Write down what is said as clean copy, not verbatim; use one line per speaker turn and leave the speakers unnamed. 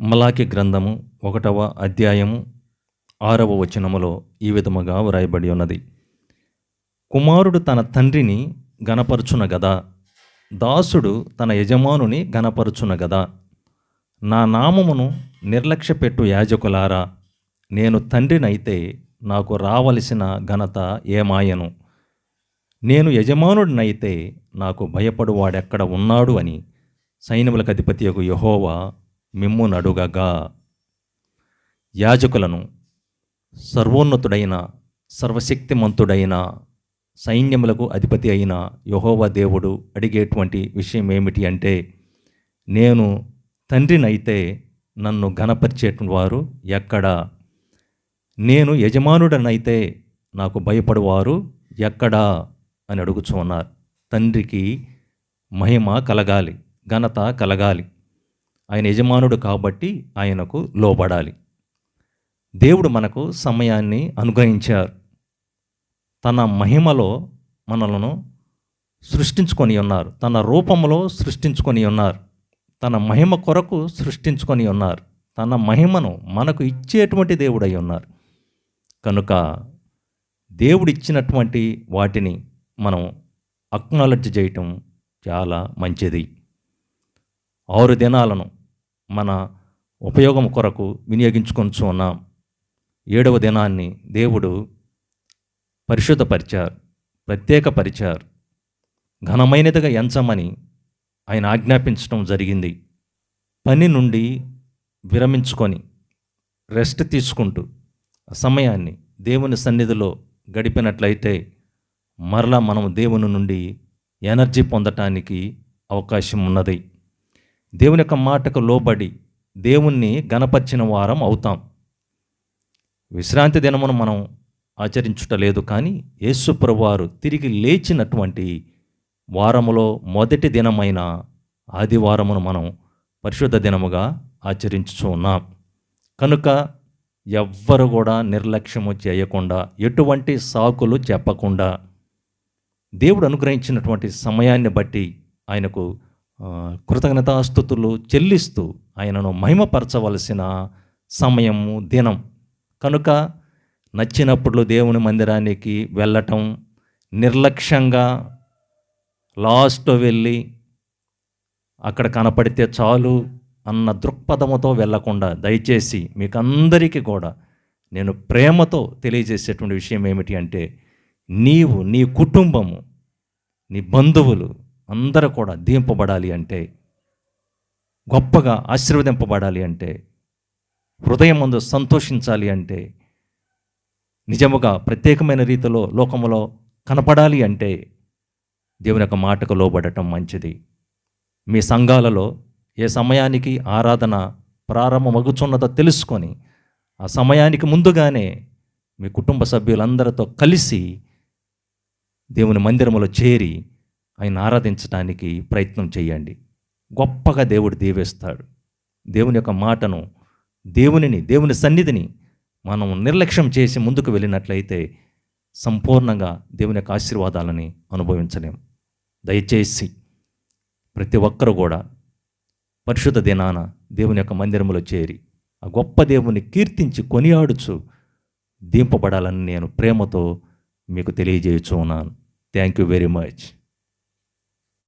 మలాకి గ్రంథము 1వ అధ్యాయము 6వ వచనములో ఈ విధముగా వ్రాయబడి ఉన్నది. కుమారుడు తన తండ్రిని గనపరుచున గదా, దాసుడు తన యజమానుని గనపరుచున గదా. నా నామమును నిర్లక్ష్యపెట్టు యాజకులారా, నేను తండ్రినైతే నాకు రావలసిన ఘనత ఏమాయను? నేను యజమానుడినైతే నాకు భయపడువాడెక్కడ ఉన్నాడు అని సైన్యములకు అధిపతియగు యెహోవా మిమ్మునడుగగా. యాజకులను సర్వోన్నతుడైన సర్వశక్తిమంతుడైన సైన్యములకు అధిపతి అయిన యెహోవా దేవుడు అడిగేటువంటి విషయం ఏమిటి అంటే, నేను తండ్రినైతే నన్ను ఘనపరిచేటువంటి వారు ఎక్కడా? నేను యజమానుడనైతే నాకు భయపడువారు ఎక్కడా అని అడుగుచున్నారు. తండ్రికి మహిమ కలగాలి, ఘనత కలగాలి. ఆయన యజమానుడు కాబట్టి ఆయనకు లోబడాలి. దేవుడు మనకు సమయాన్ని అనుగ్రహించారు. తన మహిమలో మనలను సృష్టించుకొని ఉన్నారు, తన రూపంలో సృష్టించుకొని ఉన్నారు, తన మహిమ కొరకు సృష్టించుకొని ఉన్నారు, తన మహిమను మనకు ఇచ్చేటువంటి దేవుడై ఉన్నారు. కనుక దేవుడిచ్చినటువంటి వాటిని మనం అక్నాలెడ్జ్ చేయటం చాలా మంచిది. 6 దినాలను మన ఉపయోగం కొరకు వినియోగించుకొంచు ఉన్నాం. 7వ దినాన్ని దేవుడు పరిశుద్ధపరిచారు, ప్రత్యేకపరిచారు, ఘనమైనదిగా ఎంచమని ఆయన ఆజ్ఞాపించడం జరిగింది. పని నుండి విరమించుకొని రెస్ట్ తీసుకుంటూ సమయాన్ని దేవుని సన్నిధిలో గడిపినట్లయితే మరలా మనం దేవుని నుండి ఎనర్జీ పొందటానికి అవకాశం ఉన్నది. దేవుని యొక్క మాటకు లోబడి దేవుణ్ణి గణపరిచిన వారం అవుతాం. విశ్రాంతి దినమును మనం ఆచరించుటలేదు, కానీ యేసు ప్రభువారు తిరిగి లేచినటువంటి వారములో మొదటి దినమైన ఆదివారమును మనం పరిశుద్ధ దినముగా ఆచరించుచు ఉన్నాం. కనుక ఎవ్వరు కూడా నిర్లక్ష్యము చేయకుండా, ఎటువంటి సాకులు చెప్పకుండా, దేవుడు అనుగ్రహించినటువంటి సమయాన్ని బట్టి ఆయనకు కృతజ్ఞతాస్తుతులు చెల్లిస్తూ ఆయనను మహిమపరచవలసిన సమయము, దినం. కనుక నచ్చినప్పుడు దేవుని మందిరానికి వెళ్ళటం, నిర్లక్ష్యంగా లాస్ట్ వెళ్ళి అక్కడ కనపడితే చాలు అన్న దృక్పథముతో వెళ్ళకుండా, దయచేసి మీకు అందరికీ కూడా నేను ప్రేమతో తెలియజేసేటువంటి విషయం ఏమిటి అంటే, నీవు, నీ కుటుంబము, నీ బంధువులు అందరూ కూడా దీంపబడాలి అంటే, గొప్పగా ఆశీర్వదింపబడాలి అంటే, హృదయం ముందు సంతోషించాలి అంటే, నిజముగా ప్రత్యేకమైన రీతిలో లోకములో కనపడాలి అంటే దేవుని యొక్క మాటకు లోబడటం మంచిది. మీ సంఘాలలో ఏ సమయానికి ఆరాధన ప్రారంభమగుచున్నదో తెలుసుకొని ఆ సమయానికి ముందుగానే మీ కుటుంబ సభ్యులందరితో కలిసి దేవుని మందిరములో చేరి ఆయన ఆరాధించడానికి ప్రయత్నం చేయండి. గొప్పగా దేవుడు దీవిస్తాడు. దేవుని యొక్క మాటను, దేవుని సన్నిధిని మనం నిర్లక్ష్యం చేసి ముందుకు వెళ్ళినట్లయితే సంపూర్ణంగా దేవుని యొక్క ఆశీర్వాదాలని అనుభవించలేం. దయచేసి ప్రతి ఒక్కరు కూడా పరిశుద్ధ దినాన దేవుని యొక్క మందిరములో చేరి ఆ గొప్ప దేవుని కీర్తించి కొనియాడుచు దీంపబడాలని నేను ప్రేమతో మీకు తెలియజేయచ్చు ఉన్నాను. Thank you very much.